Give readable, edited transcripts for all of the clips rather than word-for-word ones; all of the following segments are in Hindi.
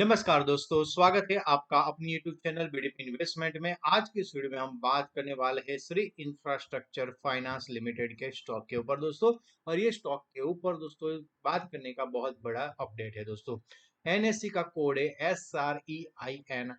नमस्कार दोस्तों, स्वागत है आपका अपनी यूट्यूब चैनल बीडीपी इन्वेस्टमेंट में। आज की इस वीडियो में हम बात करने वाले हैं श्री इंफ्रास्ट्रक्चर फाइनेंस लिमिटेड के स्टॉक के ऊपर दोस्तों। और ये स्टॉक के ऊपर दोस्तों बात करने का बहुत बड़ा अपडेट है दोस्तों। एनएससी का कोड है SREINFRA।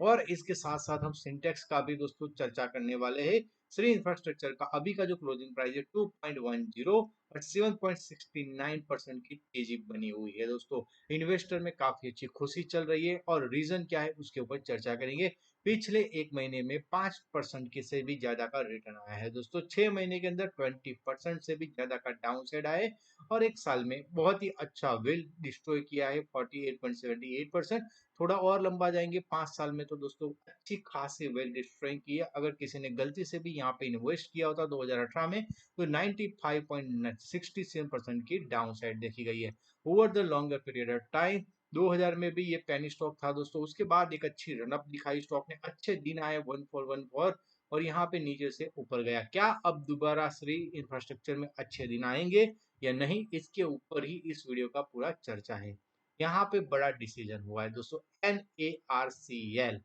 और इसके साथ साथ हम सिंटेक्स का भी दोस्तों चर्चा करने वाले हैं। श्री इंफ्रास्ट्रक्चर का अभी का जो क्लोजिंग प्राइस है 2.10 और 7.69% की तेजी बनी हुई है दोस्तों। इन्वेस्टर में काफी अच्छी खुशी चल रही है और रीजन क्या है उसके ऊपर चर्चा करेंगे। पिछले एक महीने में 5% की से भी ज्यादा का रिटर्न आया है दोस्तों। 6 महीने के अंदर 20% से भी ज्यादा का डाउन साइड आया है। और एक साल में बहुत ही अच्छा वेल डिस्ट्रॉय किया है 48.78%। थोड़ा और लंबा जाएंगे 5 साल में तो दोस्तों अच्छी खासी वेल डिस्ट्रॉय की है। अगर किसी ने गलती से भी यहाँ पे इन्वेस्ट किया होता 2018 में तो 95.67% की डाउन साइड देखी गई है over the longer period of time. 2000 में भी ये पेनी स्टॉक था दोस्तों। उसके बाद एक अच्छी रनअप दिखाई स्टॉक ने, अच्छे दिन आए 1414 और यहाँ पे नीचे से ऊपर गया। क्या अब दोबारा श्री इंफ्रास्ट्रक्चर में अच्छे दिन आएंगे या नहीं, इसके ऊपर ही इस वीडियो का पूरा चर्चा है। यहाँ पे बड़ा डिसीजन हुआ है दोस्तों। NARCL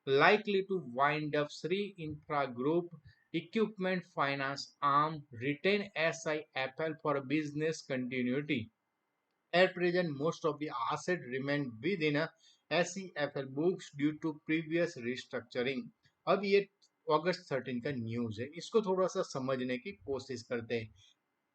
likely to wind up Sri Infra Group Equipment Finance arm retain SIFL for business continuity. At present, most of the assets remain within SEFL books due to previous restructuring. अब ये अगस्त 13 का न्यूज है, इसको थोड़ा सा समझने की कोशिश करते हैं।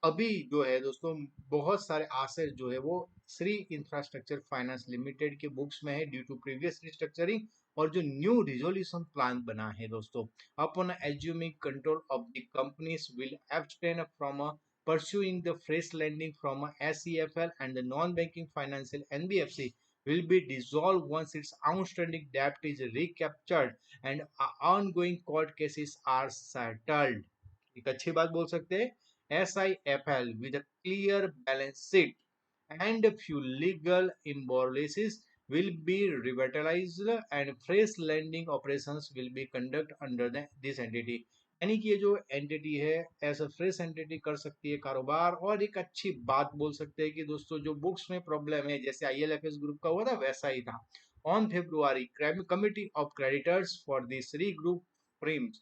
अभी जो है दोस्तों बहुत सारे एसेट जो है वो श्री इंफ्रास्ट्रक्चर फाइनेंस लिमिटेड के बुक्स में है ड्यू टू प्रीवियस रिस्ट्रक्चरिंग। और जो न्यू रिजोल्यूशन प्लान बना है दोस्तों, upon assuming control of the companies will abstain from pursuing the fresh lending from SEFL and the non-banking financial NBFC will be dissolved once its outstanding debt is recaptured and ongoing court cases are settled। एक अच्छी बात बोल सकते हैं। SIFL with a clear balance sheet and few legal imbalances will be revitalized and fresh lending operations will be conducted under this entity। यानी कि ये जो एंटिटी है एज अ फ्रेश एंटिटी कर सकती है कारोबार। और एक अच्छी बात बोल सकते हैं कि दोस्तों जो बुक्स में प्रॉब्लम है जैसे ILFS ग्रुप का हुआ था वैसा ही था। On February committee of creditors for the Shree group प्रीम्स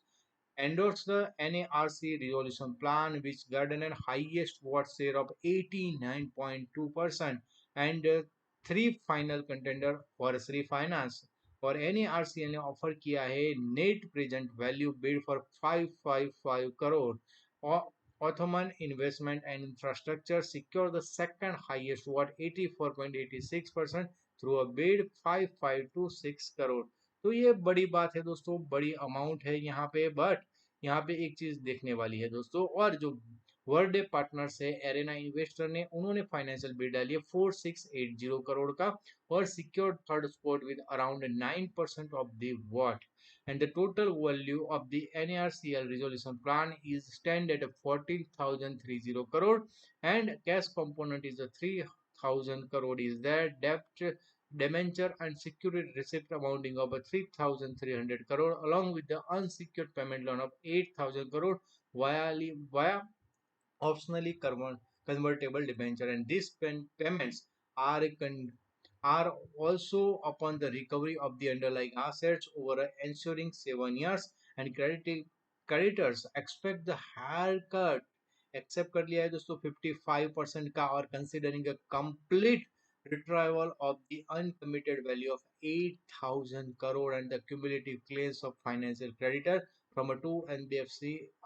endorsed the NARC resolution plan, which garnered highest vote share of 89.2% and three final contender for Sri Finance। और NARCL ने ऑफर किया है net present value bid for 555 crore. Ottoman Investment and Infrastructure secured the second highest vote 84.86% through a bid 5526 crore. तो ये बड़ी बात है दोस्तों, बड़ी अमाउंट है यहाँ पे। बट यहाँ पे एक चीज देखने वाली है दोस्तों। और जो वर्ल्ड डे पार्टनर्स है एरेना इन्वेस्टर ने, उन्होंने फाइनेंशियल बिड डाली है 4680 करोड़ का और secured third spot with around 9% of the what. and the total value of the NARCL resolution plan is stand at 14,030 crore and cash component is a 3,000 crore is there. Debt debenture and security receipt amounting of 3,300 crore along with the unsecured payment loan of 8,000 crore via optionally convertible debenture, and these payments are are also upon the recovery of the underlying assets over ensuing 7 years। and creditors expect the haircut accept कर लिया है दोस्तों 55% का। और considering a complete retrieval of the uncommitted value of 8,000 crore and the cumulative claims of financial creditor from a two NBFC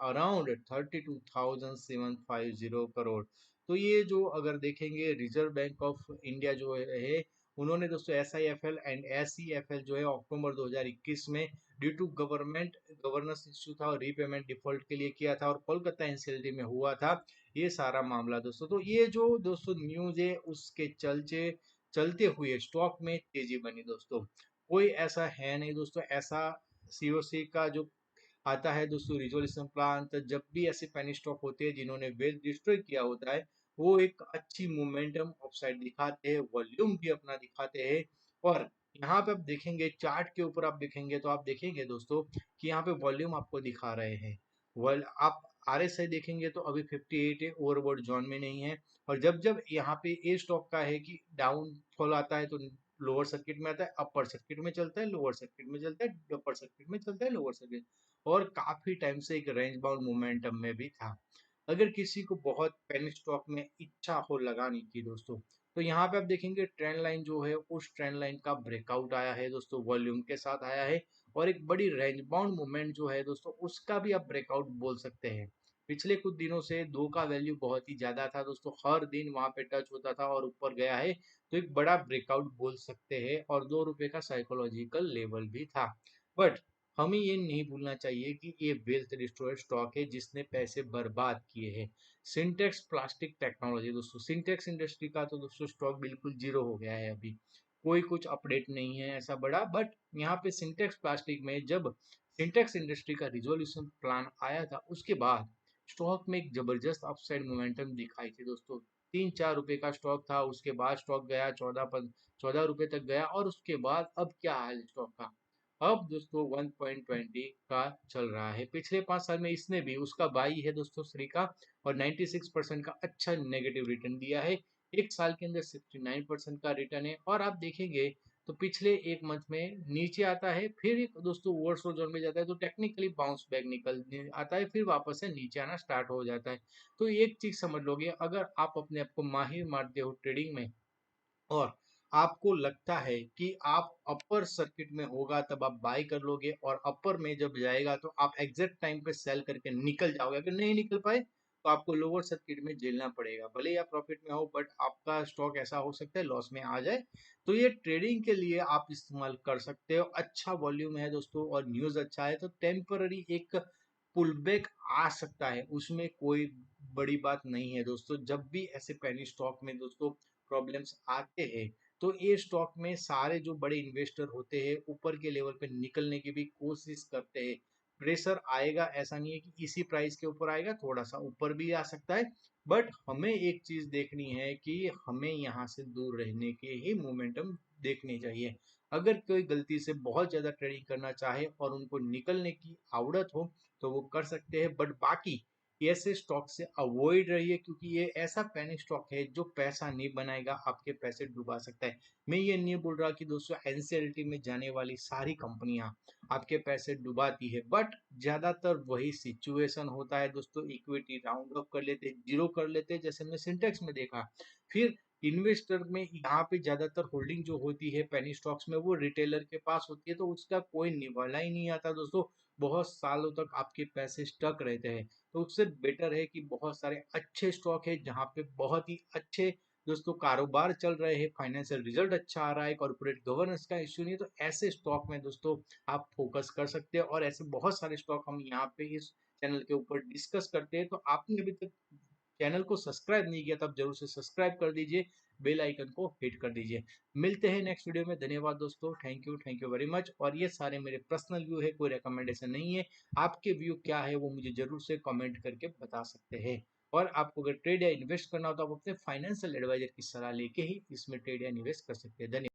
around 32,750 crore. तो ये जो अगर देखेंगे रिजर्व बैंक ऑफ इंडिया जो है उन्होंने दोस्तों SIFL एंड SEFL जो है अक्टूबर 2021 में ड्यू टू गवर्नेंस इश्यू था और रीपेमेंट डिफॉल्ट के लिए किया था और कोलकाता एनसीएलटी में हुआ था ये सारा मामला दोस्तों। तो ये जो दोस्तों न्यूज है उसके चलते हुए स्टॉक में तेजी बनी दोस्तों। कोई ऐसा है नहीं दोस्तों, ऐसा COC का जो आता है दोस्तों रिजोल्यूशन प्लान, तो जब भी ऐसे पेनी स्टॉक होते हैं जिन्होंने वेल डिस्ट्रॉय किया होता है वो एक अच्छी मोमेंटम अपसाइड दिखाते हैं, वॉल्यूम भी अपना दिखाते हैं। और यहाँ पे आप देखेंगे चार्ट के ऊपर आप देखेंगे तो आप देखेंगे दोस्तों कि यहाँ पे वॉल्यूम आपको दिखा रहे हैं। आप RSI देखेंगे तो अभी 58 है, ओवरबॉट जोन में नहीं है। और जब जब यहाँ पे ए स्टॉक का है कि डाउन फॉल आता है तो लोअर सर्किट में आता है, अपर सर्किट में चलता है, लोअर सर्किट में चलता है, अपर सर्किट में चलता है, लोअर सर्किट, और काफी टाइम से एक रेंज बाउंड मोमेंटम में भी था। अगर किसी को बहुत पेनी स्टॉक में इच्छा हो लगाने की दोस्तों, तो यहाँ पे आप देखेंगे ट्रेंड लाइन जो है उस ट्रेंड लाइन का ब्रेकआउट आया है दोस्तों, वॉल्यूम के साथ आया है, और एक बड़ी रेंज बाउंड मूवमेंट जो है दोस्तों उसका भी आप ब्रेकआउट बोल सकते हैं। पिछले कुछ दिनों से दो का वैल्यू बहुत ही ज्यादा था दोस्तों, हर दिन वहां पे टच होता था और ऊपर गया है, तो एक बड़ा ब्रेकआउट बोल सकते हैं, और 2 रुपए का साइकोलॉजिकल लेवल भी था। बट हमें ये नहीं भूलना चाहिए कि ये वेल्थ डिस्ट्रॉयर स्टॉक है जिसने पैसे बर्बाद किए हैं। सिंटेक्स प्लास्टिक टेक्नोलॉजी दोस्तों, सिंटेक्स इंडस्ट्री का तो दोस्तों स्टॉक बिल्कुल जीरो हो गया है अभी, कोई कुछ अपडेट नहीं है ऐसा बड़ा। बट यहाँ पे सिंटेक्स प्लास्टिक में जब सिंटेक्स इंडस्ट्री का रिजोल्यूशन प्लान आया था उसके बाद स्टॉक में एक जबरदस्त अपसाइड मोमेंटम दिखाई थी दोस्तों। 3-4 रुपए का स्टॉक था, उसके बाद स्टॉक गया 14 रुपए तक गया, और उसके बाद अब क्या हाल है स्टॉक का, अब दोस्तों 1.20 का चल रहा है। पिछले 5 साल में इसने भी उसका बाई है दोस्तों श्री का, और 96% का अच्छा नेगेटिव रिटर्न दिया है। एक साल के अंदर 69% का रिटर्न है, और आप देखेंगे तो पिछले एक मंथ में नीचे आता है, फिर एक दोस्तों ओवरसो जोन में जाता है, तो टेक्निकली बाउंस बैक निकल आता है, फिर वापस से नीचे आना स्टार्ट हो जाता है। तो एक चीज समझ लोगे, अगर आप अपने आप को माहिर मानते हो ट्रेडिंग में, और आपको लगता है कि आप अपर सर्किट में होगा तब आप बाय कर लोगे, और अपर में जब जाएगा तो आप एग्जैक्ट टाइम पे सेल करके निकल जाओगे, अगर नहीं निकल पाए तो आपको लोअर सर्किट में झेलना पड़ेगा, भले ही आप प्रॉफिट में हो बट आपका स्टॉक ऐसा हो सकता है लॉस में आ जाए। तो ये ट्रेडिंग के लिए आप इस्तेमाल कर सकते हो, अच्छा वॉल्यूम है दोस्तों और न्यूज अच्छा है, तो टेम्पररी एक पुल बैक आ सकता है, उसमें कोई बड़ी बात नहीं है दोस्तों। जब भी ऐसे पेनी स्टॉक में दोस्तों प्रॉब्लम्स आते हैं, तो ये स्टॉक में सारे जो बड़े इन्वेस्टर होते हैं ऊपर के लेवल पे निकलने की भी कोशिश करते हैं। प्रेशर आएगा, ऐसा नहीं है कि इसी प्राइस के ऊपर आएगा, थोड़ा सा ऊपर भी आ सकता है। बट हमें एक चीज देखनी है कि हमें यहाँ से दूर रहने के ही मोमेंटम देखनी चाहिए। अगर कोई गलती से बहुत ज्यादा ट्रेडिंग करना चाहे और उनको निकलने की आवड़त हो तो वो कर सकते हैं, बट बाकी ऐसे स्टॉक से अवॉइड रहिए, क्योंकि ये ऐसा पैनिक स्टॉक है जो पैसा नहीं बनाएगा, आपके पैसे डुबा सकता है। मैं ये नहीं बोल रहा कि दोस्तों एनसीएलटी में जाने वाली सारी कंपनियां आपके पैसे डुबाती है, बट ज्यादातर वही सिचुएशन होता है दोस्तों, इक्विटी राउंड अप कर लेते, जीरो कर लेते, जैसे हमने सिंटेक्स में देखा। फिर इन्वेस्टर में यहाँ पे ज्यादातर होल्डिंग जो होती है पेनी स्टॉक्स में वो रिटेलर के पास होती है, तो उसका कोई निवाला ही नहीं आता दोस्तों, बहुत सालों तक आपके पैसे स्टक रहते हैं। तो उससे बेटर है कि बहुत सारे अच्छे स्टॉक है जहाँ पे बहुत ही अच्छे दोस्तों कारोबार चल रहे हैं, फाइनेंशियल रिजल्ट अच्छा आ रहा है, कॉर्पोरेट गवर्नेंस का इश्यू नहीं है, तो ऐसे स्टॉक में दोस्तों आप फोकस कर सकते हैं। और ऐसे बहुत सारे स्टॉक हम यहाँ पे इस चैनल के ऊपर डिस्कस करते हैं, तो आपने अभी तक चैनल को सब्सक्राइब नहीं किया तब जरूर से सब्सक्राइब कर दीजिए, बेल आइकन को हिट कर दीजिए। मिलते हैं नेक्स्ट वीडियो में, धन्यवाद दोस्तों, थैंक यू वेरी मच। और ये सारे मेरे पर्सनल व्यू है, कोई रिकमेंडेशन नहीं है। आपके व्यू क्या है वो मुझे जरूर से कमेंट करके बता सकते हैं। और आपको अगर ट्रेड या इन्वेस्ट करना हो तो आप अपने फाइनेंशियल एडवाइजर की सलाह लेके ही इसमें ट्रेड या इन्वेस्ट कर सकते हैं। धन्यवाद।